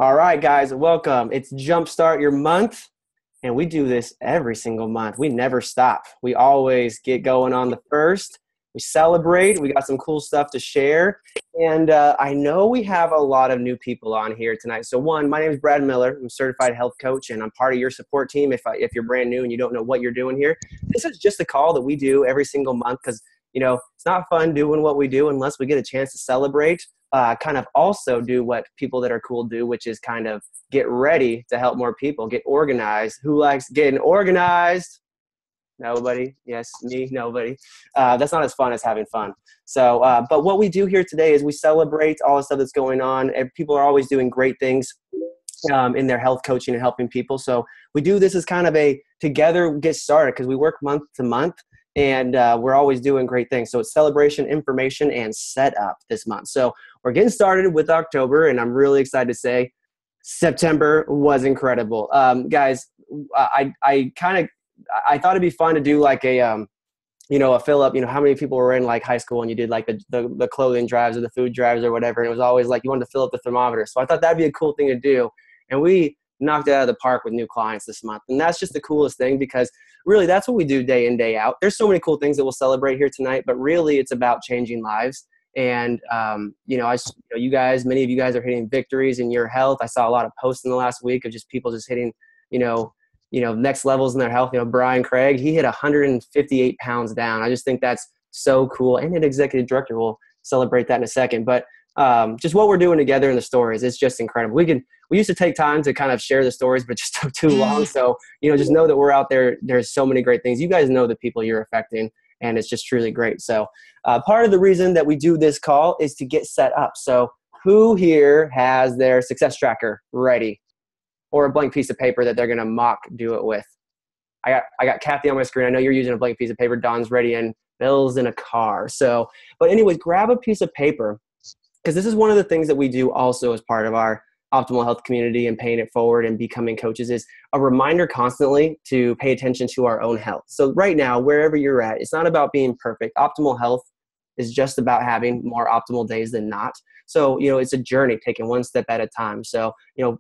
All right, guys, welcome. It's Jumpstart Your Month, and we do this every single month. We never stop. We always get going on the first. We celebrate. We got some cool stuff to share. And I know we have a lot of new people on here tonight. So, one, my name is Brad Miller. I'm a certified health coach, and I'm part of your support team. If you're brand new and you don't know what you're doing here, this is just a call that we do every single month because, it's not fun doing what we do unless we get a chance to celebrate kind of also do what people that are cool do, which is kind of get ready to help more people, get organized. Who likes getting organized? Nobody. Yes, me, nobody. That's not as fun as having fun. So, but what we do here today is we celebrate all the stuff that's going on. And people are always doing great things in their health coaching and helping people. So we do this as kind of a together get started because we work month to month. And we're always doing great things. So it's celebration, information, and setup this month. So we're getting started with October, and I'm really excited to say September was incredible. Guys, I thought it'd be fun to do like a fill up, how many people were in like high school and you did like the clothing drives or the food drives or whatever. And it was always like you wanted to fill up the thermometer. So I thought that'd be a cool thing to do. And we knocked it out of the park with new clients this month. And that's just the coolest thing because really that's what we do day in, day out. There's so many cool things that we'll celebrate here tonight, but really it's about changing lives. And, you guys, many of you guys are hitting victories in your health. I saw a lot of posts in the last week of just people just hitting, next levels in their health. Brian Craig, he hit 158 pounds down. I just think that's so cool. And an executive director, we'll celebrate that in a second. But just what we're doing together in the stories, it's just incredible. We used to take time to kind of share the stories, but just took too long. So, just know that we're out there. There's so many great things. You guys know the people you're affecting, and it's just truly great. So part of the reason that we do this call is to get set up. So who here has their success tracker ready or a blank piece of paper that they're going to mock do it with? I got Kathy on my screen. I know you're using a blank piece of paper. Don's ready and Bill's in a car. So, but anyways, grab a piece of paper because this is one of the things that we do also as part of our optimal health community and paying it forward and becoming coaches is a reminder constantly to pay attention to our own health. So right now, wherever you're at, it's not about being perfect. Optimal health is just about having more optimal days than not. So, it's a journey taken one step at a time. So,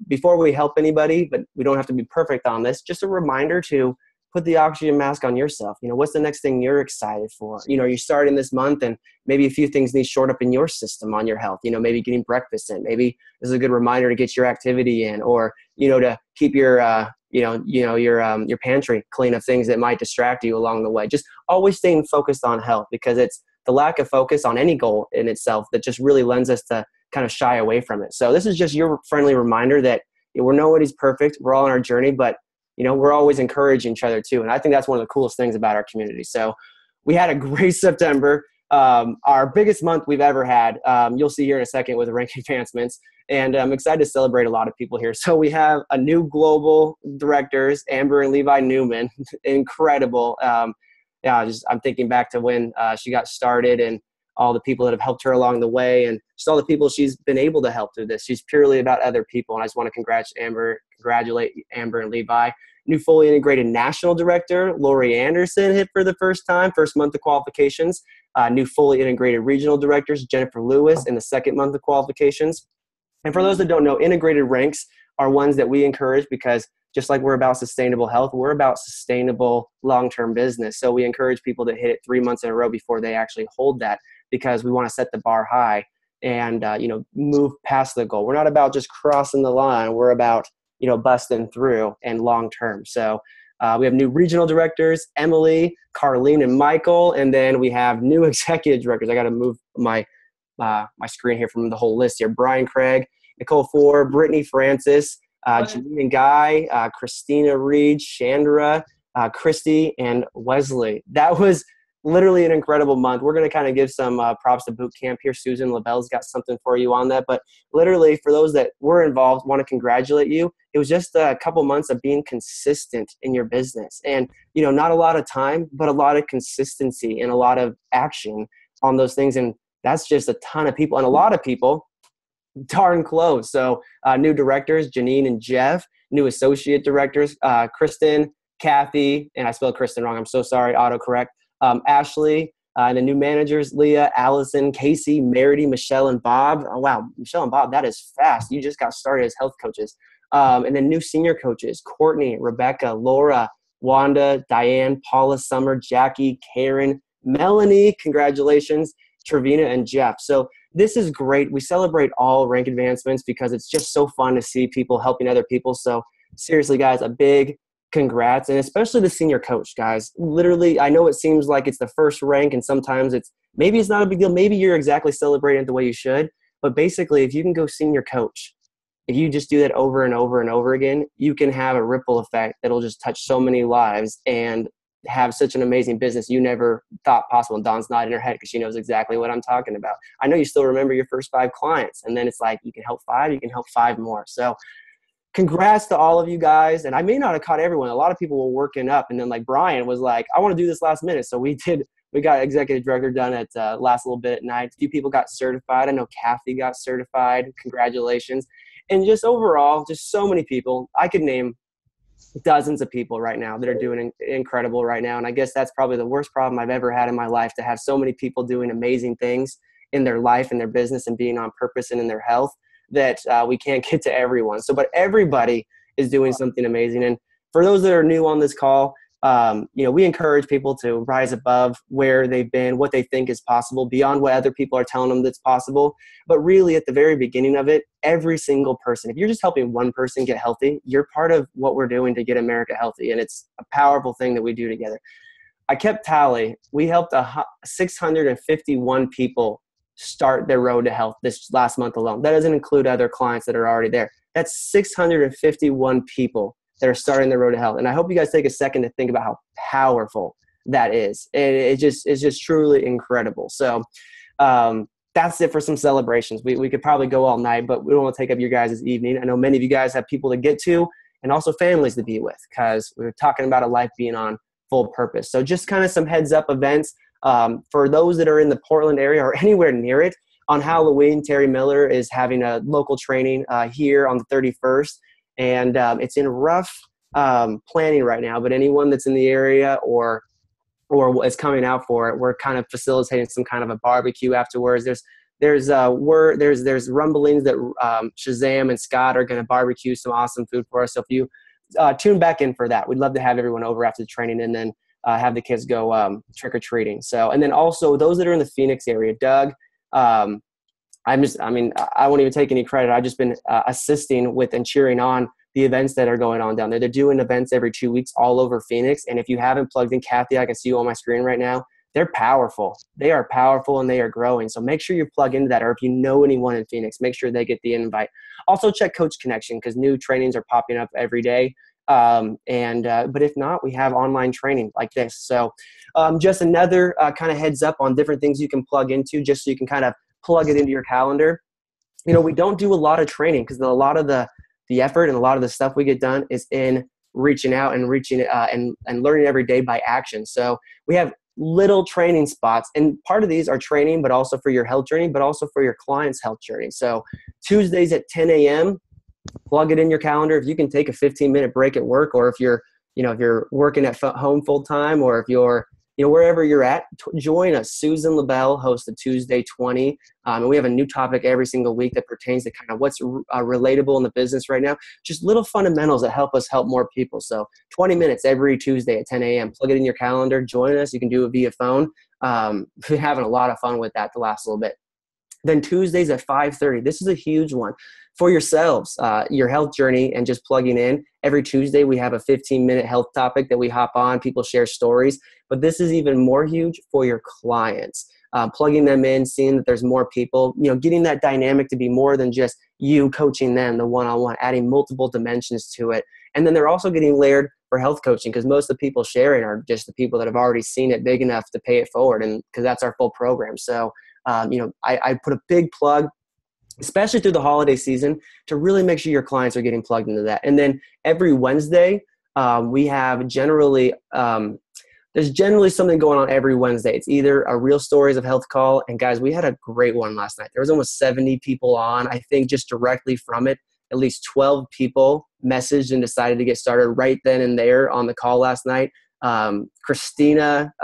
before we help anybody, but we don't have to be perfect on this, just a reminder to put the oxygen mask on yourself. What's the next thing you're excited for? You're starting this month and maybe a few things need shored up in your system on your health. Maybe getting breakfast in. Maybe this is a good reminder to get your activity in or, to keep your, your pantry clean of things that might distract you along the way. Just always staying focused on health because it's the lack of focus on any goal in itself that just really lends us to kind of shy away from it. So this is just your friendly reminder that we're nobody's perfect. We're all on our journey, but we're always encouraging each other too. And I think that's one of the coolest things about our community. So we had a great September, our biggest month we've ever had. You'll see here in a second with the rank advancements. And I'm excited to celebrate a lot of people here. So we have a new global directors, Amber and Levi Newman. Incredible. I'm thinking back to when she got started and all the people that have helped her along the way and just all the people she's been able to help through this. She's purely about other people. And I just want to congratulate Amber and Levi. New fully integrated national director, Lori Anderson, hit for the first time, first month of qualifications. New fully integrated regional directors, Jennifer Lewis, in the second month of qualifications. And for those that don't know, integrated ranks are ones that we encourage because just like we're about sustainable health, we're about sustainable long-term business. So we encourage people to hit it 3 months in a row before they actually hold that because we want to set the bar high and, move past the goal. We're not about just crossing the line. We're about, busting through and long-term. So we have new regional directors, Emily, Carlene, and Michael. And then we have new executive directors. I got to move my screen here from the whole list here. Brian Craig, Nicole Ford, Brittany Francis, Janine and Guy, Christina Reed, Chandra, Christy, and Wesley. That was literally an incredible month. We're going to kind of give some props to boot camp here. Susan LaBelle's got something for you on that. But literally, for those that were involved, want to congratulate you. It was just a couple months of being consistent in your business. And, not a lot of time, but a lot of consistency and a lot of action on those things. And that's just a ton of people. And a lot of people darn close. So new directors, Janine and Jeff, new associate directors, Kristen, Kathy, and I spelled Kristen wrong. I'm so sorry, autocorrect. Ashley, And the new managers, Leah, Allison, Casey, Merity, Michelle, and Bob. Oh, wow. Michelle and Bob, that is fast. You just got started as health coaches. And then new senior coaches, Courtney, Rebecca, Laura, Wanda, Diane, Paula, Summer, Jackie, Karen, Melanie, congratulations, Trevina, and Jeff. So this is great. We celebrate all rank advancements because it's just so fun to see people helping other people. So seriously, guys, a big congrats, and especially the senior coach, guys. Literally, I know it seems like it's the first rank, and sometimes maybe it's not a big deal. Maybe you're exactly celebrating it the way you should. But basically, if you can go senior coach, if you just do that over and over and over again, you can have a ripple effect that'll just touch so many lives and have such an amazing business you never thought possible. And Dawn's nodding her head because she knows exactly what I'm talking about. I know you still remember your first 5 clients, and then it's like you can help 5, you can help 5 more. So congrats to all of you guys. And I may not have caught everyone. A lot of people were working up, and then like Brian was like, I want to do this last minute. So we got executive director done at last little bit at night. A few people got certified. I know Kathy got certified. Congratulations. And just overall, just so many people. I could name dozens of people right now that are doing incredible right now. And I guess that's probably the worst problem I've ever had in my life, to have so many people doing amazing things in their life and their business and being on purpose and in their health, that we can't get to everyone. So, but everybody is doing something amazing. And for those that are new on this call, we encourage people to rise above where they've been, what they think is possible, beyond what other people are telling them that's possible. But really, at the very beginning of it, every single person, if you're just helping one person get healthy, you're part of what we're doing to get America healthy. And it's a powerful thing that we do together. I kept tally. We helped 651 people start their road to health this last month alone. That doesn't include other clients that are already there. That's 651 people that are starting the road to health. And I hope you guys take a second to think about how powerful that is. It's just truly incredible. So that's it for some celebrations. We could probably go all night, but we don't want to take up your guys' evening. I know many of you guys have people to get to and also families to be with, because we were talking about a life being on full purpose. So just kind of some heads up events for those that are in the Portland area or anywhere near it. On Halloween, Terry Miller is having a local training here on the 31st. And it's in rough planning right now, but anyone that's in the area or is coming out for it, we're kind of facilitating some kind of a barbecue afterwards. There's rumblings that Shazam and Scott are going to barbecue some awesome food for us. So if you tune back in for that, we'd love to have everyone over after the training, and then have the kids go trick or treating. So, and then also those that are in the Phoenix area, Doug. I won't even take any credit. I've just been assisting with and cheering on the events that are going on down there. They're doing events every 2 weeks all over Phoenix. And if you haven't plugged in, Kathy, I can see you on my screen right now. They're powerful. They are powerful and they are growing. So make sure you plug into that. Or if you know anyone in Phoenix, make sure they get the invite. Also check Coach Connection, because new trainings are popping up every day. But if not, we have online training like this. So just another kind of heads up on different things you can plug into, just so you can kind of plug it into your calendar. We don't do a lot of training because a lot of the effort and a lot of the stuff we get done is in reaching out and and learning every day by action. So we have little training spots, and part of these are training, but also for your health journey, but also for your client's health journey. So Tuesdays at 10 a.m., plug it in your calendar. If you can take a 15-minute break at work, or if you're working at home full time, or if you're wherever you're at, join us. Susan LaBelle hosts a Tuesday 20. And we have a new topic every single week that pertains to kind of what's relatable in the business right now. Just little fundamentals that help us help more people. So 20 minutes every Tuesday at 10 a.m. Plug it in your calendar. Join us. You can do it via phone. We're having a lot of fun with that the last little bit. Then Tuesdays at 5:30. This is a huge one for yourselves, your health journey, and just plugging in. Every Tuesday, we have a 15-minute health topic that we hop on. People share stories. But this is even more huge for your clients. Plugging them in, seeing that there's more people, getting that dynamic to be more than just you coaching them, the one-on-one, adding multiple dimensions to it. And then they're also getting layered for health coaching, because most of the people sharing are just the people that have already seen it big enough to pay it forward, and because that's our full program. So, I put a big plug, especially through the holiday season, to really make sure your clients are getting plugged into that. And then every Wednesday, we have there's generally something going on every Wednesday. It's either a Real Stories of Health call, and guys, we had a great one last night. There was almost 70 people on. I think just directly from it, at least 12 people messaged and decided to get started right then and there on the call last night. Christina,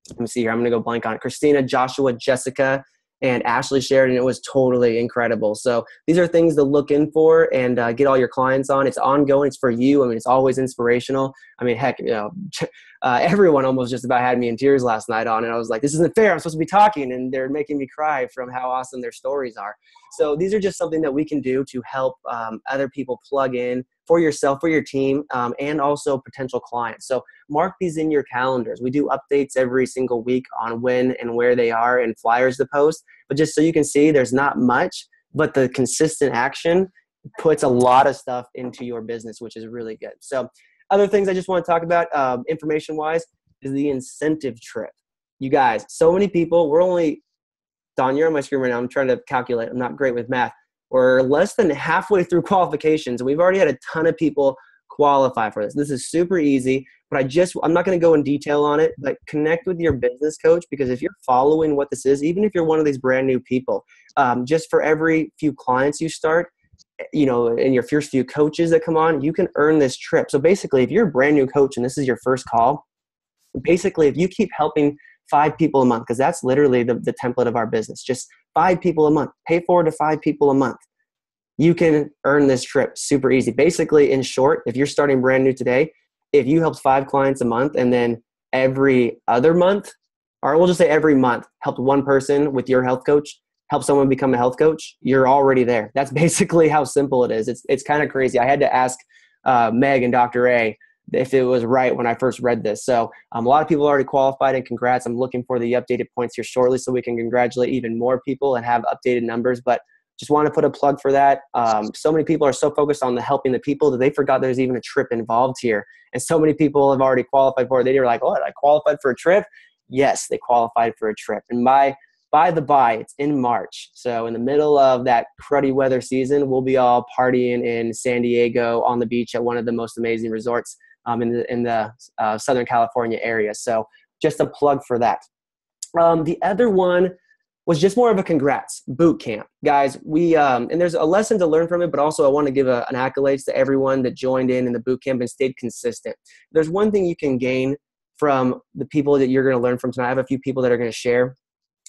let me see here. I'm going to go blank on it. Christina, Joshua, Jessica, and Ashley shared, and it was totally incredible. So these are things to look in for and get all your clients on. It's ongoing. It's for you. I mean, it's always inspirational. I mean, heck, everyone almost just about had me in tears last night on it. I was like, this isn't fair. I'm supposed to be talking, and they're making me cry from how awesome their stories are. So these are just something that we can do to help other people plug in for yourself, for your team, and also potential clients. So mark these in your calendars. We do updates every single week on when and where they are and flyers to post. But just so you can see, there's not much, but the consistent action puts a lot of stuff into your business, which is really good. So other things I just want to talk about information-wise is the incentive trip. You guys, so many people, Don, you're on my screen right now. I'm trying to calculate. I'm not great with math. We're less than halfway through qualifications. We've already had a ton of people qualify for this. This is super easy, but I'm not going to go in detail on it, but connect with your business coach, because if you're following what this is, even if you're one of these brand new people, just for every few clients you start, and your first few coaches that come on, you can earn this trip. So basically, if you're a brand new coach and this is your first call, basically, if you keep helping 5 people a month, because that's literally the template of our business, just 5 people a month, pay forward to 5 people a month, you can earn this trip super easy. Basically, in short, if you're starting brand new today, if you help 5 clients a month and then every other month, or we'll just say every month, help one person with your health coach, help someone become a health coach, you're already there. That's basically how simple it is. It's kind of crazy. I had to ask Meg and Dr. A if it was right when I first read this. So a lot of people already qualified, and congrats. I'm looking for the updated points here shortly so we can congratulate even more people and have updated numbers. But just want to put a plug for that. So many people are so focused on the helping the people that they forgot there's even a trip involved here. And so many people have already qualified for it. They were like, oh, I qualified for a trip? Yes, they qualified for a trip. And by the by, it's in March. So in the middle of that cruddy weather season, we'll be all partying in San Diego on the beach at one of the most amazing resorts in the Southern California area. So just a plug for that. The other one was just more of a congrats boot camp. Guys, and there's a lesson to learn from it, but also I want to give an accolades to everyone that joined in the boot camp and stayed consistent. There's one thing you can gain from the people that you're going to learn from tonight. I have a few people that are going to share,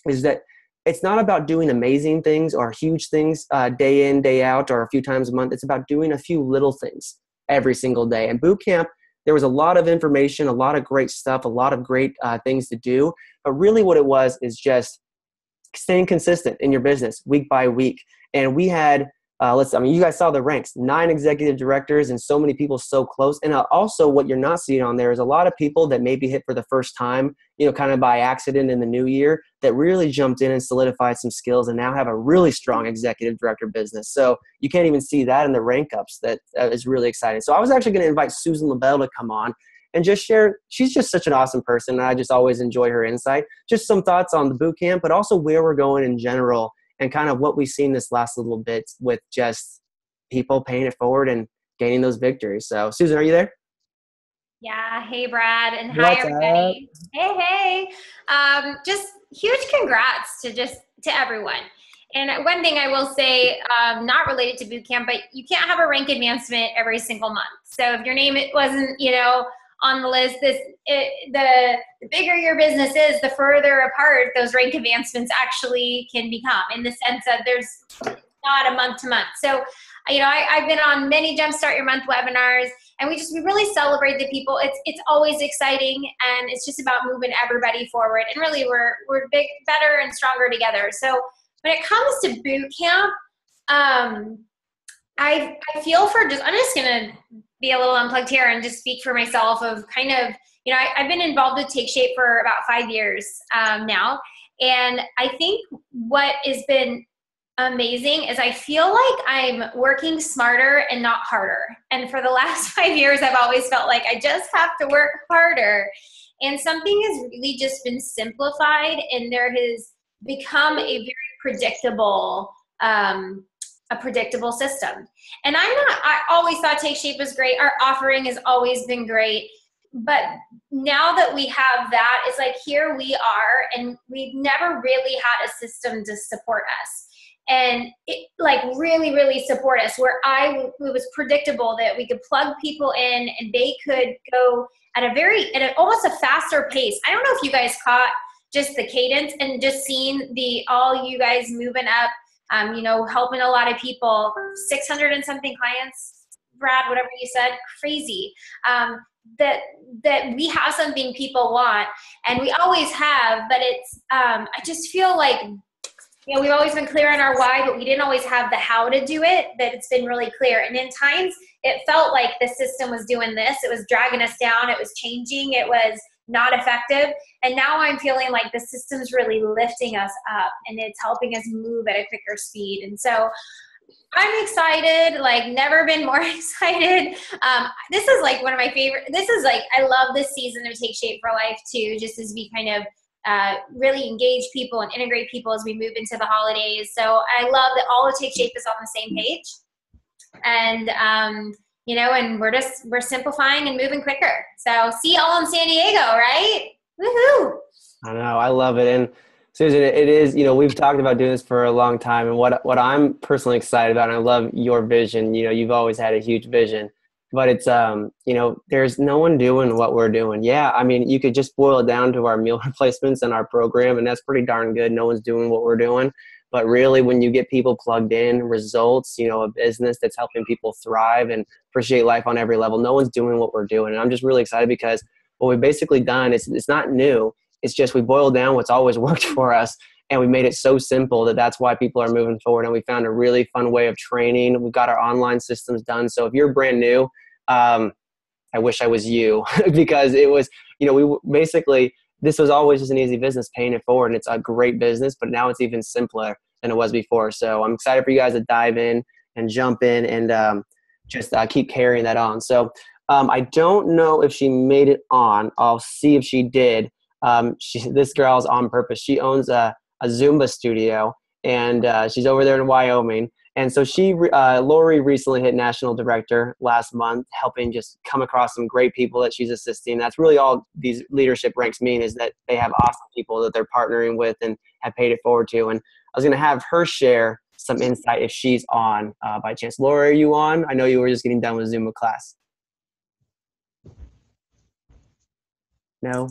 is that it's not about doing amazing things or huge things day in, day out, or a few times a month. It's about doing a few little things every single day. And boot camp, there was a lot of information, a lot of great stuff, a lot of great things to do. But really what it was is just staying consistent in your business week by week. And we had, you guys saw the ranks, 9 executive directors and so many people so close. And also what you're not seeing on there is a lot of people that maybe hit for the first time, kind of by accident in the new year, that really jumped in and solidified some skills and now have a really strong executive director business. So you can't even see that in the rank ups. That is really exciting. So I was actually going to invite Susan LaBelle to come on and just share. She's just such an awesome person, and I just always enjoy her insight. Just some thoughts on the boot camp, but also where we're going in general and kind of what we've seen this last little bit with just people paying it forward and gaining those victories. So Susan, are you there? Yeah. Hey, Brad. And hi, everybody. Hey. Just huge congrats to everyone. And one thing I will say, not related to boot camp, but you can't have a rank advancement every single month. So if your name wasn't, on the list, the bigger your business is, the further apart those rank advancements actually can become, in the sense that there's not a month to month. So, I've been on many Jumpstart Your Month webinars, and we really celebrate the people. It's always exciting, and it's just about moving everybody forward. And really, we're better and stronger together. So when it comes to boot camp, I feel I'm just going to be a little unplugged here and just speak for myself of kind of, I've been involved with Take Shape for about 5 years now. And I think what has been amazing is I feel like I'm working smarter and not harder. And for the last 5 years, I've always felt like I just have to work harder. And something has really just been simplified, and there has become a very predictable system. And I always thought Take Shape was great. Our offering has always been great. But now that we have that, it's like, here we are, and we've never really had a system to support us. and it like really, really support us, where it was predictable that we could plug people in and they could go at almost a faster pace. I don't know if you guys caught just the cadence and just seeing all you guys moving up, helping a lot of people, 600 and something clients, Brad, whatever you said, crazy. That we have something people want, and we always have, but it's, I just feel like, we've always been clear on our why, but we didn't always have the how to do it, that it's been really clear. And in times it felt like the system was doing this, it was dragging us down, it was changing, it was not effective. And now I'm feeling like the system's really lifting us up and it's helping us move at a quicker speed. And so I'm excited, like never been more excited. This is like one of my favorite, I love this season of Take Shape for Life too, just as we kind of really engage people and integrate people as we move into the holidays. So I love that all of Take Shape is on the same page. And, and we're simplifying and moving quicker. So see y'all in San Diego, right? Woohoo! I know, I love it. And Susan, it is, we've talked about doing this for a long time, and what I'm personally excited about, and I love your vision, you've always had a huge vision, but it's, there's no one doing what we're doing. Yeah. I mean, you could just boil it down to our meal replacements and our program, and that's pretty darn good. No one's doing what we're doing. But really, when you get people plugged in, results, a business that's helping people thrive and appreciate life on every level, no one's doing what we're doing. And I'm just really excited because what we've basically done is, it's not new. It's just we boiled down what's always worked for us, and we made it so simple that's why people are moving forward. And we found a really fun way of training. We've got our online systems done. So if you're brand new, I wish I was you because it was, this was always just an easy business, paying it forward. And it's a great business, but now it's even simpler than it was before. So I'm excited for you guys to dive in and jump in and just keep carrying that on. So I don't know if she made it on. I'll see if she did. This girl's on purpose. She owns a Zumba studio, and she's over there in Wyoming. And so Lori recently hit national director last month, helping just come across some great people that she's assisting. That's really all these leadership ranks mean, is that they have awesome people that they're partnering with and have paid it forward to. And I was going to have her share some insight if she's on by chance. Lori, are you on? I know you were just getting done with Zumba class. No,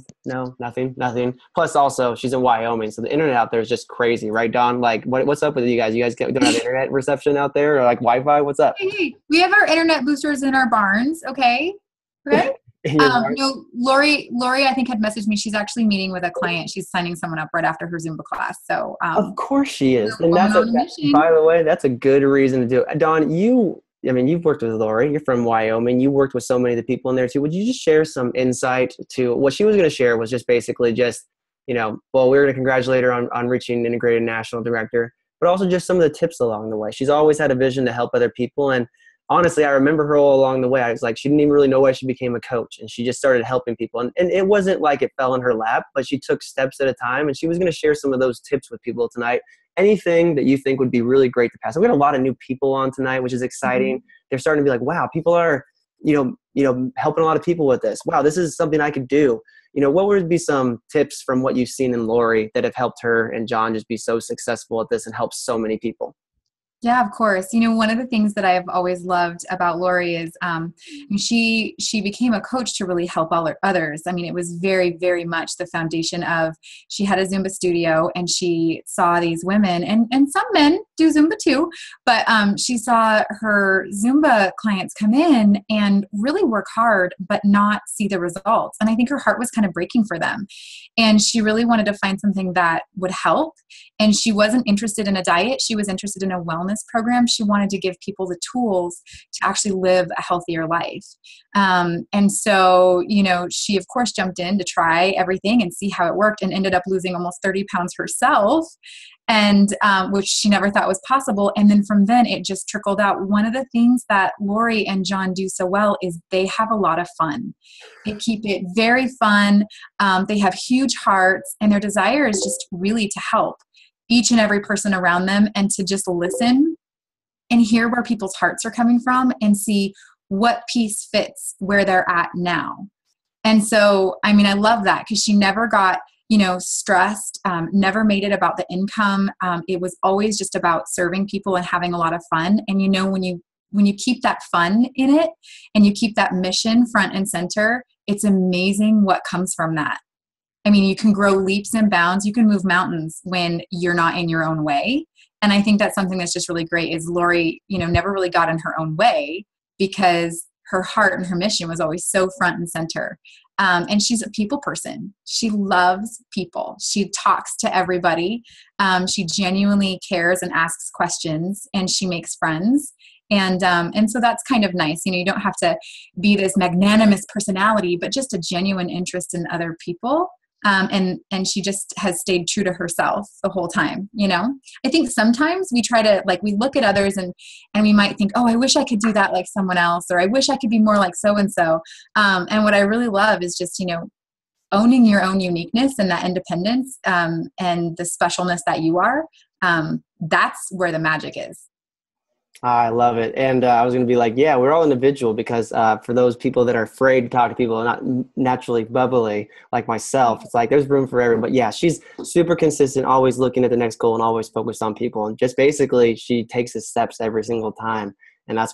nothing. Plus also she's in Wyoming. So the internet out there is just crazy, right, Dawn? Like what's up with you guys? You guys don't have internet reception out there or like Wi-Fi? What's up? Hey, we have our internet boosters in our barns. Okay. Right. No, Lori, I think had messaged me. She's actually meeting with a client. She's signing someone up right after her Zumba class. So, of course she is. And by the way, that's a good reason to do it. Dawn, you've worked with Lori. You're from Wyoming. You worked with so many of the people in there too. Would you just share some insight to what she was going to share? Was just basically we were going to congratulate her on reaching integrated national director, but also just some of the tips along the way. She's always had a vision to help other people. And honestly, I remember her all along the way. I was like, she didn't even really know why she became a coach, and she just started helping people. And it wasn't like it fell in her lap, but she took steps at a time, and she was going to share some of those tips with people tonight. Anything that you think would be really great to pass. We got a lot of new people on tonight, which is exciting. Mm-hmm. They're starting to be like, wow, people are, helping a lot of people with this. Wow, this is something I could do. What would be some tips from what you've seen in Lori that have helped her and John just be so successful at this and help so many people? Yeah, of course. One of the things that I've always loved about Lori is she became a coach to really help others. I mean, it was very, very much the foundation of, she had a Zumba studio and she saw these women and some men do Zumba too, but she saw her Zumba clients come in and really work hard, but not see the results. And I think her heart was kind of breaking for them. And she really wanted to find something that would help. And she wasn't interested in a diet. She was interested in a wellness program. She wanted to give people the tools to actually live a healthier life. And so, she of course jumped in to try everything and see how it worked, and ended up losing almost 30 pounds herself, and which she never thought was possible. And then from then it just trickled out. One of the things that Lori and John do so well is they have a lot of fun. They keep it very fun. They have huge hearts, and their desire is just really to help each and every person around them, and to just listen and hear where people's hearts are coming from and see what piece fits where they're at now. And so, I love that, because she never got, stressed, never made it about the income. It was always just about serving people and having a lot of fun. And when you keep that fun in it and you keep that mission front and center, it's amazing what comes from that. I mean, you can grow leaps and bounds. You can move mountains when you're not in your own way. And I think that's something that's just really great is Lori, never really got in her own way because her heart and her mission was always so front and center. And she's a people person. She loves people. She talks to everybody. She genuinely cares and asks questions, and she makes friends. And so that's kind of nice. You don't have to be this magnanimous personality, but just a genuine interest in other people. And she just has stayed true to herself the whole time. I think sometimes we try to, we look at others and we might think, oh, I wish I could do that like someone else, or I wish I could be more like so-and-so. And what I really love is just, owning your own uniqueness and that independence, and the specialness that you are. That's where the magic is. I love it. And I was going to be like, yeah, we're all individual because for those people that are afraid to talk to people and not naturally bubbly like myself, it's like there's room for everyone. But yeah, she's super consistent, always looking at the next goal and always focused on people. And just basically she takes the steps every single time. And that's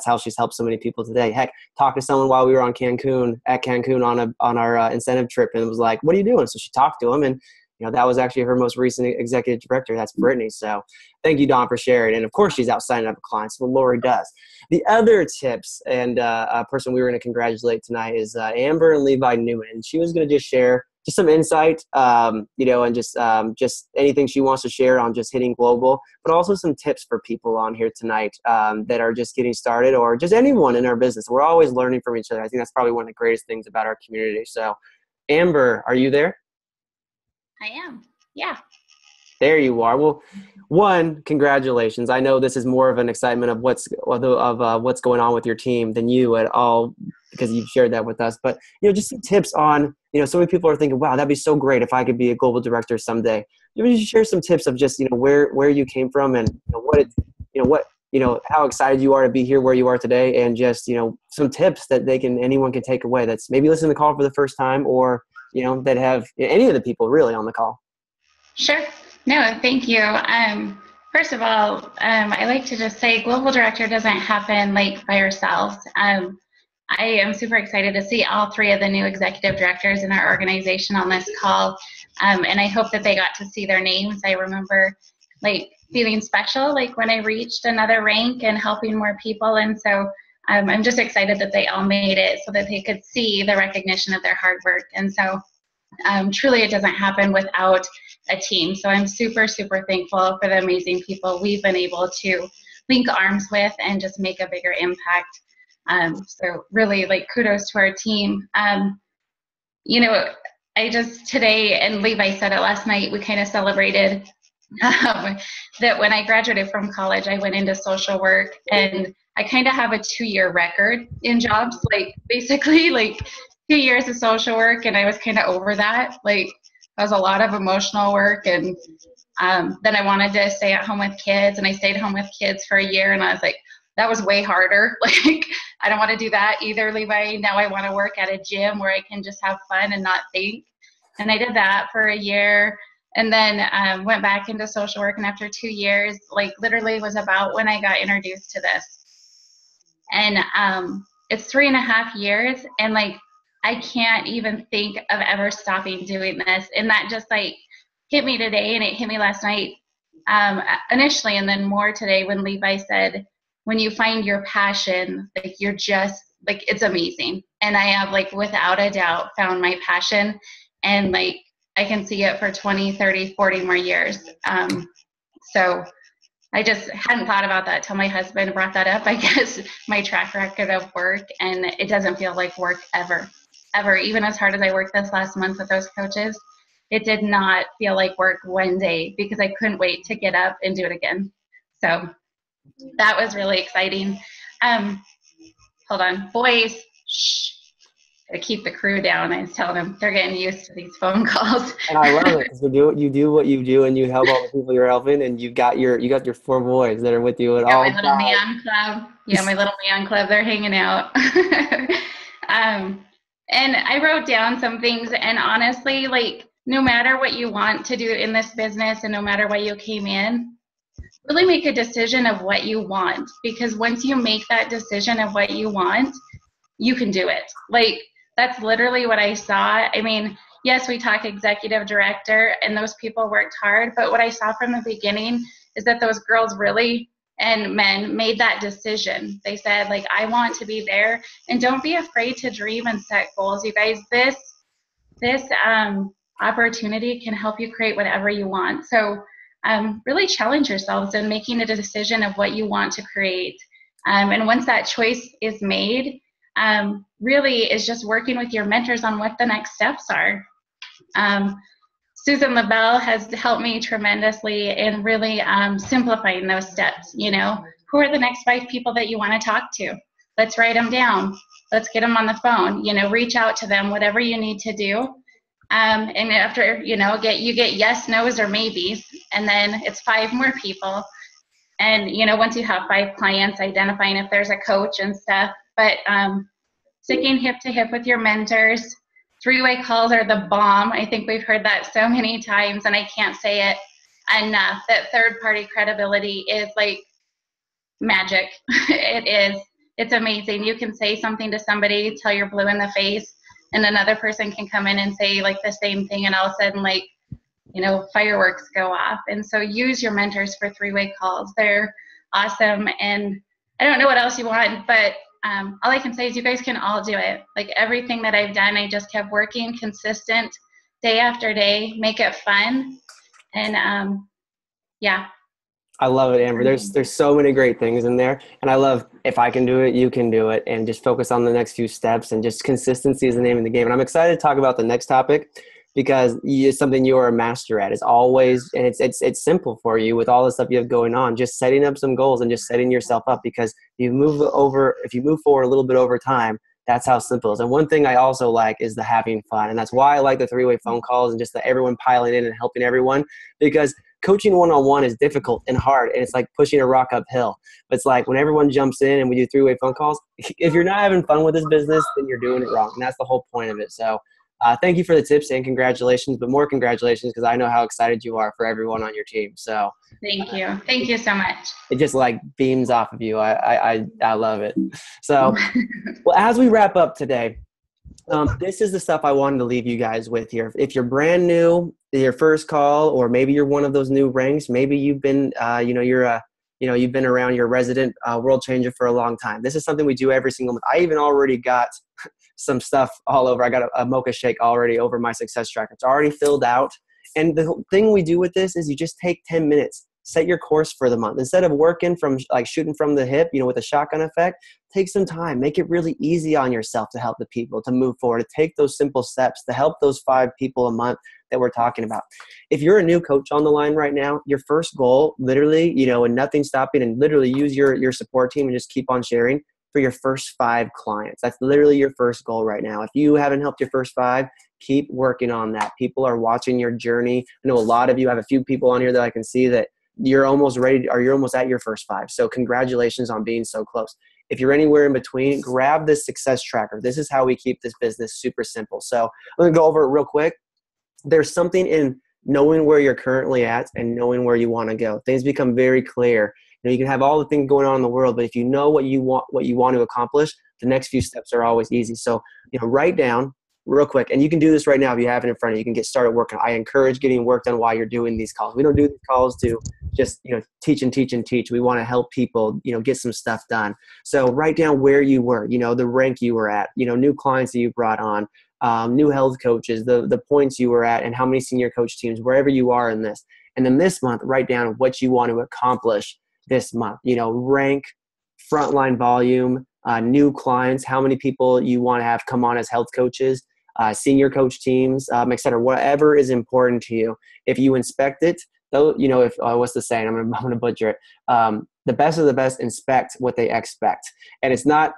how she's helped so many people today. Heck, talked to someone while we were at Cancun on our incentive trip, and it was like, what are you doing? So she talked to him, and that was actually her most recent executive director. That's Brittany. So thank you, Dawn, for sharing. And of course, she's out signing up clients. What Lori does. The other tips and a person we were going to congratulate tonight is Amber and Levi Newman. And she was going to just share just some insight, and just anything she wants to share on just hitting global, but also some tips for people on here tonight that are just getting started, or just anyone in our business. We're always learning from each other. I think that's probably one of the greatest things about our community. So Amber, are you there? I am. Yeah. There you are. Well, one, congratulations. I know this is more of an excitement of what's going on with your team than you at all, because you've shared that with us. But just some tips on, so many people are thinking, wow, that'd be so great if I could be a global director someday. Maybe share some tips of just where you came from and how excited you are to be here where you are today, and just some tips that anyone can take away that's maybe listening to the call for the first time, or that have any of the people really on the call. Sure. No, thank you. First of all, I like to just say global director doesn't happen by ourselves. I am super excited to see all three of the new executive directors in our organization on this call. And I hope that they got to see their names. I remember feeling special, when I reached another rank and helping more people. And so I'm just excited that they all made it so that they could see the recognition of their hard work. And so truly it doesn't happen without a team. So I'm super, super thankful for the amazing people we've been able to link arms with and just make a bigger impact. So really kudos to our team. I just today, and Levi said it last night, we kind of celebrated that when I graduated from college, I went into social work, and I kind of have a 2-year record in jobs, basically 2 years of social work, and I was kind of over that. That was a lot of emotional work, and then I wanted to stay at home with kids, and I stayed home with kids for a year, and I was like, that was way harder. I don't want to do that either, Levi. Now I want to work at a gym where I can just have fun and not think. And I did that for a year, and then went back into social work, and after 2 years, literally was about when I got introduced to this. And it's 3.5 years, and I can't even think of ever stopping doing this. And that just hit me today, and it hit me last night initially, and then more today when Levi said, when you find your passion, you're just it's amazing. And I have without a doubt found my passion, and I can see it for 20, 30, 40 more years. So I just hadn't thought about that till my husband brought that up, I guess, my track record of work, and it doesn't feel like work ever. Even as hard as I worked this last month with those coaches, it did not feel like work one day, because I couldn't wait to get up and do it again. So that was really exciting. Hold on, boys, shh. To keep the crew down. I was telling them they're getting used to these phone calls. And I love it, because you do what you do, and you help all the people you're helping, and you got your 4 boys that are with you at all times. My little man club. Yeah, my little man club. They're hanging out. And I wrote down some things, and honestly, no matter what you want to do in this business and no matter why you came in, really make a decision of what you want. Because once you make that decision of what you want, you can do it. Like, that's literally what I saw. I mean, yes, we talk executive director and those people worked hard, but what I saw from the beginning is that those girls really, and men, made that decision. They said, like, I want to be there. And don't be afraid to dream and set goals. You guys, this opportunity can help you create whatever you want. So really challenge yourselves in making a decision of what you want to create. And once that choice is made, really is just working with your mentors on what the next steps are. Susan LaBelle has helped me tremendously in really simplifying those steps. You know, who are the next 5 people that you want to talk to? Let's write them down. Let's get them on the phone. You know, reach out to them, whatever you need to do. And after, you know, you get yes, no's, or maybes, and then it's 5 more people. And, you know, once you have 5 clients, identifying if there's a coach and stuff. But sticking hip to hip with your mentors. 3-way calls are the bomb. I think we've heard that so many times, and I can't say it enough, that third-party credibility is like magic. It is. It's amazing. You can say something to somebody till you're blue in the face, and another person can come in and say like the same thing, and all of a sudden, like, you know, fireworks go off. And so use your mentors for 3-way calls. They're awesome. And I don't know what else you want, but all I can say is you guys can all do it. Like, everything that I've done, I just kept working consistent day after day, make it fun. And yeah. I love it, Amber. There's so many great things in there. And I love, if I can do it, you can do it. And just focus on the next few steps, and just consistency is the name of the game. And I'm excited to talk about the next topic, because it's something you're a master at. It's always, and it's simple for you with all the stuff you have going on, just setting up some goals and just setting yourself up, because if you move forward a little bit over time, that's how simple it is. And one thing I also like is the having fun. And that's why I like the 3-way phone calls and just the everyone piling in and helping everyone, because coaching one-on-one is difficult and hard, and it's like pushing a rock uphill. But it's like when everyone jumps in and we do 3-way phone calls, if you're not having fun with this business, then you're doing it wrong. And that's the whole point of it. So thank you for the tips, and congratulations, but more congratulations, because I know how excited you are for everyone on your team. So thank you. Thank you so much. It just like beams off of you. I love it. So, well, as we wrap up today, this is the stuff I wanted to leave you guys with here. If you're brand new, your first call, or maybe you're one of those new ranks, maybe you've been, you've been around your resident world changer for a long time. This is something we do every single month. I even already got some stuff all over. I got a mocha shake already over my success tracker. It's already filled out. And the thing we do with this is you just take 10 minutes, set your course for the month. Instead of working from like shooting from the hip, with a shotgun effect, take some time, make it really easy on yourself to help the people, to move forward, to take those simple steps, to help those 5 people a month that we're talking about. If you're a new coach on the line right now, your first goal, literally, and nothing stopping, and literally use your support team and just keep on sharing for your first 5 clients. That's literally your first goal right now. If you haven't helped your first 5, keep working on that. People are watching your journey. I know a lot of you have a few people on here that I can see that you're almost ready, or you're almost at your first 5. So congratulations on being so close. If you're anywhere in between, grab this success tracker. This is how we keep this business super simple. So I'm going to go over it real quick. There's something in knowing where you're currently at and knowing where you want to go. Things become very clear. You can have all the things going on in the world, but if you know what you want to accomplish, the next few steps are always easy. So, write down real quick, and you can do this right now if you have it in front of you. You can get started working. I encourage getting work done while you're doing these calls. We don't do these calls to just, teach and teach and teach. We want to help people, get some stuff done. So write down where you were, the rank you were at, new clients that you brought on, new health coaches, the points you were at, and how many senior coach teams, wherever you are in this. And then this month, write down what you want to accomplish this month, rank, frontline volume, new clients, how many people you want to have come on as health coaches, senior coach teams, et cetera, whatever is important to you. If you inspect it, though, what's the saying? I'm going to butcher it. The best of the best inspect what they expect. And it's not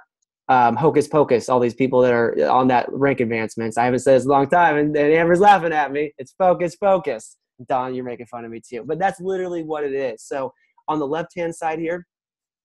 hocus pocus, all these people that are on that rank advancements. I haven't said this a long time, and Amber's laughing at me. It's focus. Don, you're making fun of me too. But that's literally what it is. So on the left-hand side here,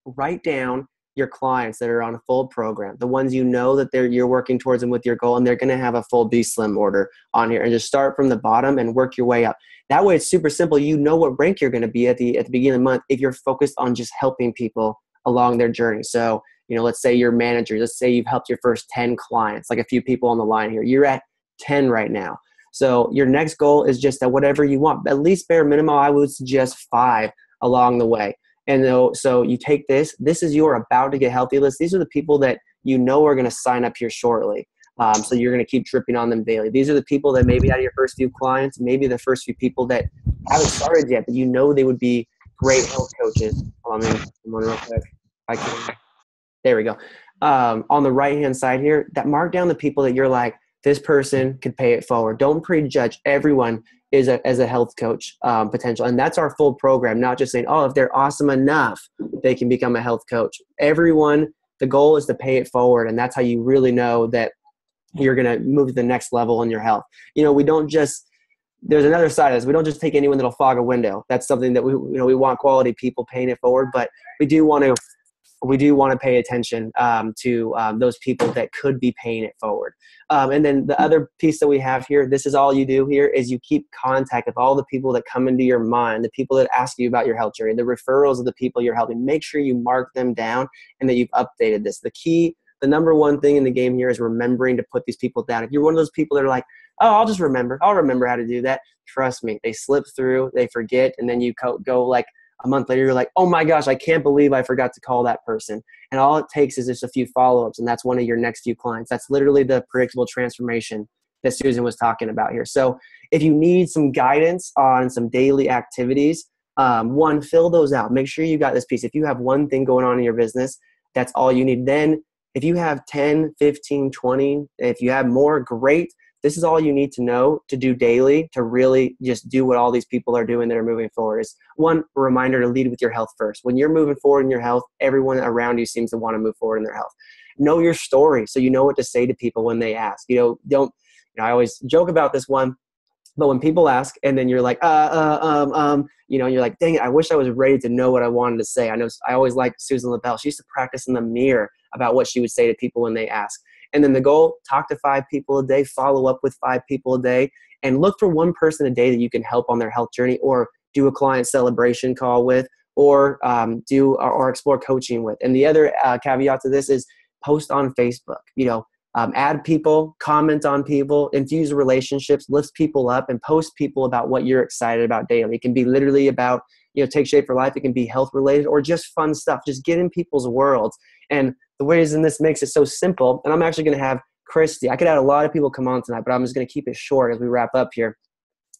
write down your clients that are on a full program, the ones you know that you're working towards them with your goal, and they're going to have a full Be Slim order on here, and just start from the bottom and work your way up. That way it's super simple. You know what rank you're going to be at the beginning of the month if you're focused on just helping people along their journey. So, let's say you're manager, let's say you've helped your first 10 clients, like a few people on the line here. You're at 10 right now. So your next goal is just that whatever you want, at least bare minimum, I would suggest 5 along the way. And so you take this is your about to get healthy list. These are the people that are going to sign up here shortly. So you're going to keep dripping on them daily. These are the people that maybe out of your first few clients, maybe the first few people that haven't started yet, but they would be great health coaches. Hold on, one real quick. There we go. On the right-hand side here, that mark down the people that you're like, this person could pay it forward. Don't prejudge. Everyone is as a health coach potential. And that's our full program, not just saying, if they're awesome enough, they can become a health coach. Everyone, the goal is to pay it forward. And that's how you really know that you're going to move to the next level in your health. We don't just, there's another side of this. We don't just take anyone that'll fog a window. That's something that we want quality people paying it forward, but we do want to pay attention to those people that could be paying it forward. And then the other piece that we have here, this is all you do here, is you keep contact with all the people that come into your mind, the people that ask you about your health journey, the referrals of the people you're helping. Make sure you mark them down and that you've updated this. The number one thing in the game here is remembering to put these people down. If you're one of those people that are like, I'll remember how to do that. Trust me, they slip through, they forget, and then you go like a month later, you're like, oh my gosh, I can't believe I forgot to call that person. And all it takes is just a few follow-ups, and that's one of your next few clients. That's literally the predictable transformation that Susan was talking about here. So if you need some guidance on some daily activities, one, fill those out. Make sure you got this piece. If you have one thing going on in your business, that's all you need. Then if you have 10, 15, 20, if you have more, great. This is all you need to know to do daily to really just do what all these people are doing that are moving forward. Is one, reminder to lead with your health first. When you're moving forward in your health, everyone around you seems to want to move forward in their health. Know your story so you know what to say to people when they ask. I always joke about this one, but when people ask and then you're like, you're like, dang it, I wish I was ready to know what I wanted to say. I always liked Susan LaBelle. She used to practice in the mirror about what she would say to people when they ask. And then the goal, talk to 5 people a day, follow up with 5 people a day, and look for one person a day that you can help on their health journey, or do a client celebration call with, or explore coaching with. And the other caveat to this is post on Facebook. Add people, comment on people, infuse relationships, lift people up, and post people about what you're excited about daily. It can be literally about, Take Shape for Life. It can be health related or just fun stuff. Just get in people's worlds. And the reason this makes it so simple, and I'm actually going to have Christy. I could have a lot of people come on tonight, but I'm just going to keep it short as we wrap up here.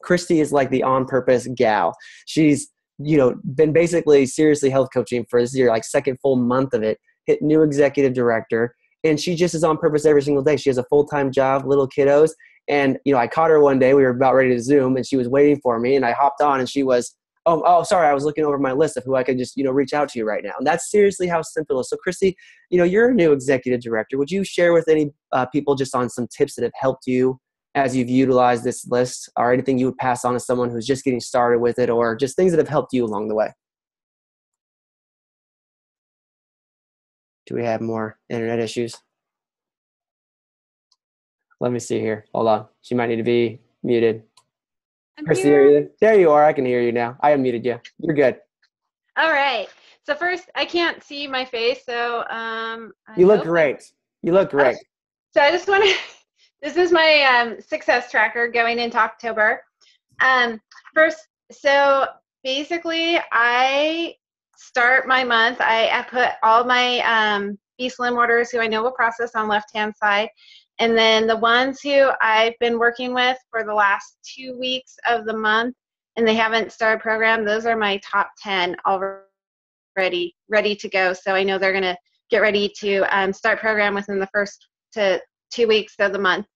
Christy is like the on-purpose gal. She's, been basically seriously health coaching for this year, like second full month of it, hit new executive director. And she just is on purpose every single day. She has a full-time job, little kiddos. And, I caught her one day. We were about ready to Zoom, and she was waiting for me. And I hopped on, and she was, sorry, I was looking over my list of who I could just, reach out to you right now. And that's seriously how simple it is. So, Christy, you're a new executive director. Would you share with any people just on some tips that have helped you as you've utilized this list, or anything you would pass on to someone who's just getting started with it, or just things that have helped you along the way? Do we have more internet issues? Let me see here. Hold on. She might need to be muted. Christy, there you are. I can hear you now. I unmuted you. You're good. All right. So first, I can't see my face, so you look great. You look great. So I just want to. This is my success tracker going into October. First, so basically, I start my month. I put all my Be Slim orders who I know will process on left-hand side. And then the ones who I've been working with for the last 2 weeks of the month and they haven't started program, those are my top 10 already ready to go. So I know they're going to get ready to start program within the first 2 weeks of the month.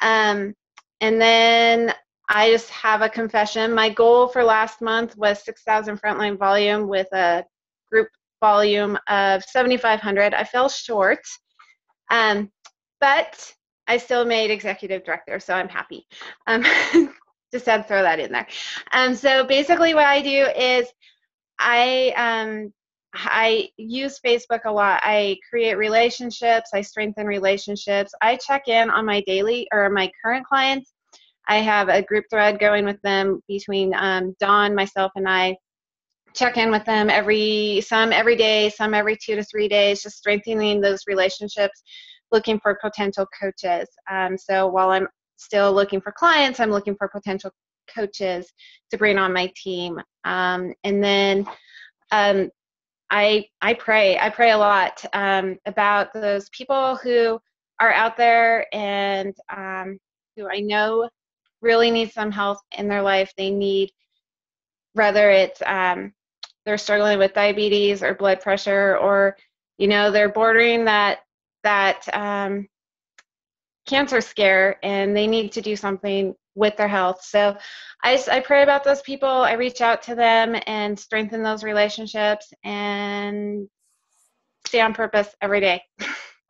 And then I just have a confession. My goal for last month was 6,000 frontline volume with a group volume of 7,500. I fell short. But I still made executive director, so I'm happy. Just had to throw that in there. So basically what I do is I I use Facebook a lot. I create relationships. I strengthen relationships. I check in on my daily or my current clients. I have a group thread going with them between Dawn, myself, and I. Check in with them some every day, some every 2 to 3 days, just strengthening those relationships, looking for potential coaches. So while I'm still looking for clients, I'm looking for potential coaches to bring on my team. And then I pray a lot about those people who are out there and who I know really need some help in their life. They need, whether it's they're struggling with diabetes or blood pressure, or they're bordering that cancer scare, and they need to do something with their health. So I pray about those people. I reach out to them and strengthen those relationships and stay on purpose every day.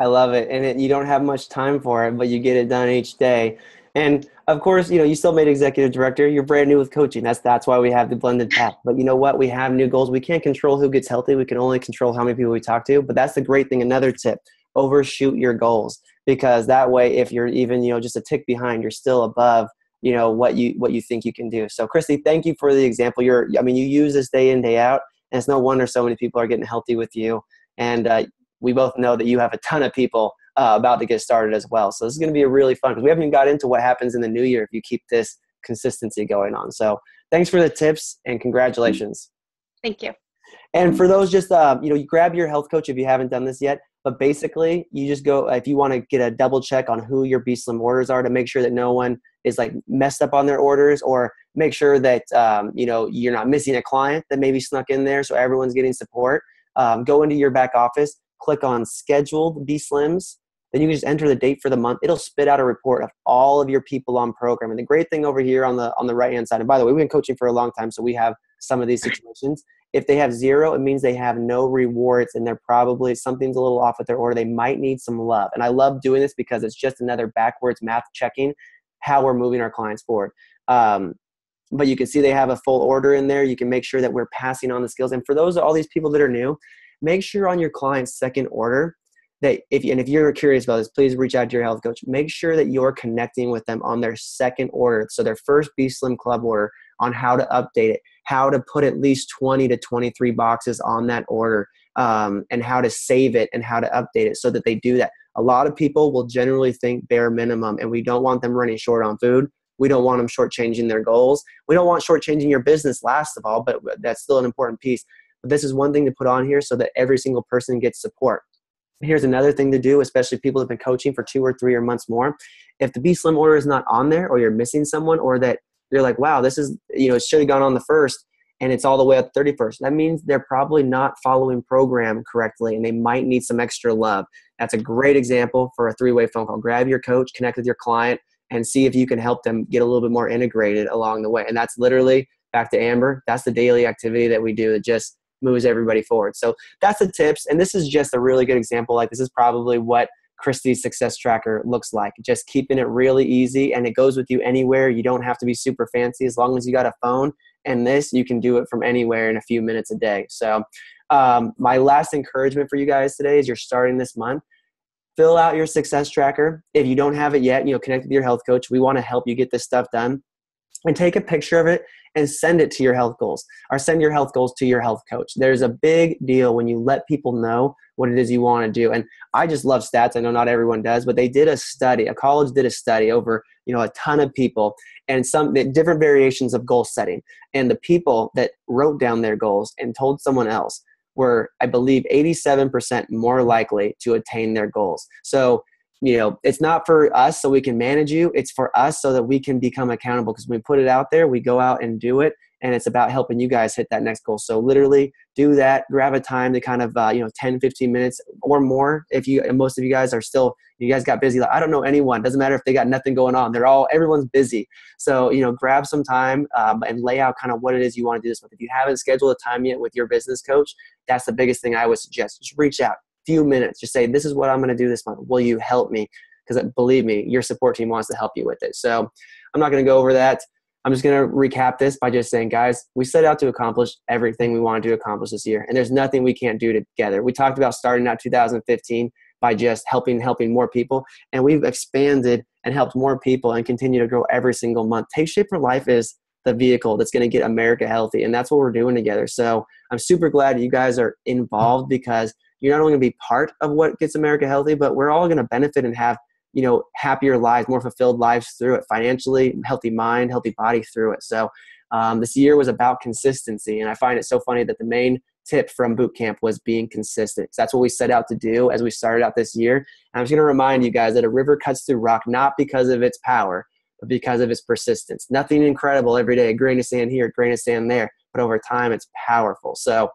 I love it. And you don't have much time for it, but you get it done each day. And of course, you still made executive director. You're brand new with coaching. That's why we have the blended path. But you know what? We have new goals. We can't control who gets healthy. We can only control how many people we talk to. But that's the great thing. Another tip: overshoot your goals, because that way, if you're even just a tick behind, you're still above what you think you can do. So Christy, thank you for the example. You use this day in, day out, and it's no wonder so many people are getting healthy with you. And we both know that you have a ton of people about to get started as well. So this is going to be a really fun, because we haven't even got into what happens in the new year if you keep this consistency going on. So thanks for the tips and congratulations. Thank you. And for those just, you grab your health coach if you haven't done this yet. But basically, you just go, if you want to get a double check on who your B-Slim orders are, to make sure that no one is like messed up on their orders, or make sure that, you're not missing a client that maybe snuck in there, so everyone's getting support. Go into your back office, click on scheduled B-Slims. Then you can just enter the date for the month. It'll spit out a report of all of your people on program. And the great thing over here on the right-hand side, and by the way, we've been coaching for a long time, so we have some of these situations. If they have 0, it means they have no rewards, and they're probably, something's a little off with their order. They might need some love. And I love doing this because it's just another backwards math checking how we're moving our clients forward. But you can see they have a full order in there. You can make sure that we're passing on the skills. And for all these people that are new, make sure on your client's second order that if you're curious about this, please reach out to your health coach. Make sure that you're connecting with them on their second order. So their first B-Slim Club order, on how to update it, how to put at least 20 to 23 boxes on that order, and how to save it and how to update it so that they do that. A lot of people will generally think bare minimum, and we don't want them running short on food. We don't want them shortchanging their goals. We don't want shortchanging your business last of all, but that's still an important piece. But this is one thing to put on here so that every single person gets support. Here's another thing to do, especially people who have been coaching for 2 or 3 or months more. If the B-Slim order is not on there, or you're missing someone, or that you're like, wow, this is, it should have gone on the 1st and it's all the way up to 31st. That means they're probably not following program correctly, and they might need some extra love. That's a great example for a 3-way phone call. Grab your coach, connect with your client, and see if you can help them get a little bit more integrated along the way. And that's literally, back to Amber, that's the daily activity that we do that just moves everybody forward. So that's the tips. And this is just a really good example. Like, this is probably what Christy's success tracker looks like. Just keeping it really easy, and it goes with you anywhere. You don't have to be super fancy. As long as you got a phone and this, you can do it from anywhere in a few minutes a day. So my last encouragement for you guys today is, you're starting this month, fill out your success tracker. If you don't have it yet, connect with your health coach. We want to help you get this stuff done. And take a picture of it and send it to your health goals, or send your health goals to your health coach. There's a big deal when you let people know what it is you want to do. And I just love stats. I know not everyone does, but they did a study. A college did a study over, a ton of people, and some different variations of goal setting. And the people that wrote down their goals and told someone else were, I believe, 87% more likely to attain their goals. So it's not for us so we can manage you. It's for us so that we can become accountable, because when we put it out there, we go out and do it. And it's about helping you guys hit that next goal. So literally do that. Grab a time to kind of, 10, 15 minutes or more. Most of you guys are still, you guys got busy. Like, I don't know anyone. Doesn't matter if they got nothing going on. Everyone's busy. So, grab some time and lay out kind of what it is you want to do this month. If you haven't scheduled a time yet with your business coach, that's the biggest thing I would suggest. Just reach out. Few minutes. Just say, this is what I'm going to do this month. Will you help me? Because believe me, your support team wants to help you with it. So I'm not going to go over that. I'm just going to recap this by just saying, guys, we set out to accomplish everything we wanted to accomplish this year, and there's nothing we can't do together. We talked about starting out 2015 by just helping more people, and we've expanded and helped more people and continue to grow every single month. Take Shape for Life is the vehicle that's going to get America healthy, and that's what we're doing together. So I'm super glad you guys are involved, because you're not only going to be part of what gets America healthy, but we're all going to benefit and have, you know, happier lives, more fulfilled lives through it, financially, healthy mind, healthy body through it. So this year was about consistency, and I find it so funny that the main tip from boot camp was being consistent. So that's what we set out to do as we started out this year. And I'm just going to remind you guys that a river cuts through rock not because of its power, but because of its persistence. Nothing incredible every day, a grain of sand here, a grain of sand there, but over time it's powerful. So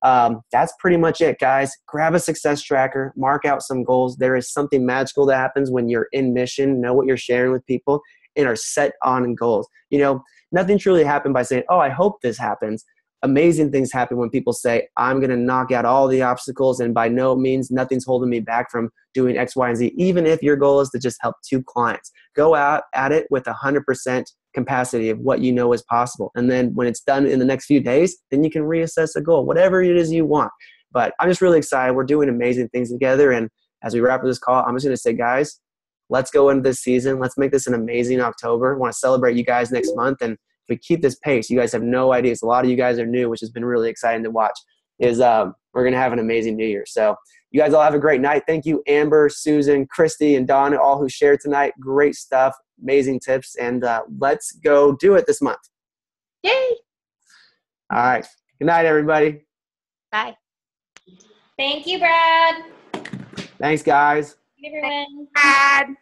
that's pretty much it, guys. Grab a success tracker, mark out some goals. There is something magical that happens when you're in mission, know what you're sharing with people, and are set on goals. You know, nothing truly happened by saying, oh, I hope this happens. Amazing things happen when people say, I'm going to knock out all the obstacles, and by no means, nothing's holding me back from doing X, Y, and Z. Even if your goal is to just help 2 clients, go out at it with 100% capacity of what you know is possible. And then when it's done in the next few days, then you can reassess the goal, whatever it is you want. But I'm just really excited. We're doing amazing things together. And as we wrap up this call, I'm just going to say, guys, let's go into this season. Let's make this an amazing October. I want to celebrate you guys next month. And if we keep this pace, you guys have no idea. A lot of you guys are new, which has been really exciting to watch, is we're going to have an amazing New Year. So you guys all have a great night. Thank you, Amber, Susan, Christy, and Donna, all who shared tonight. Great stuff, amazing tips, and let's go do it this month. Yay! All right. Good night, everybody. Bye. Thank you, Brad. Thanks, guys. Everyone. Bye.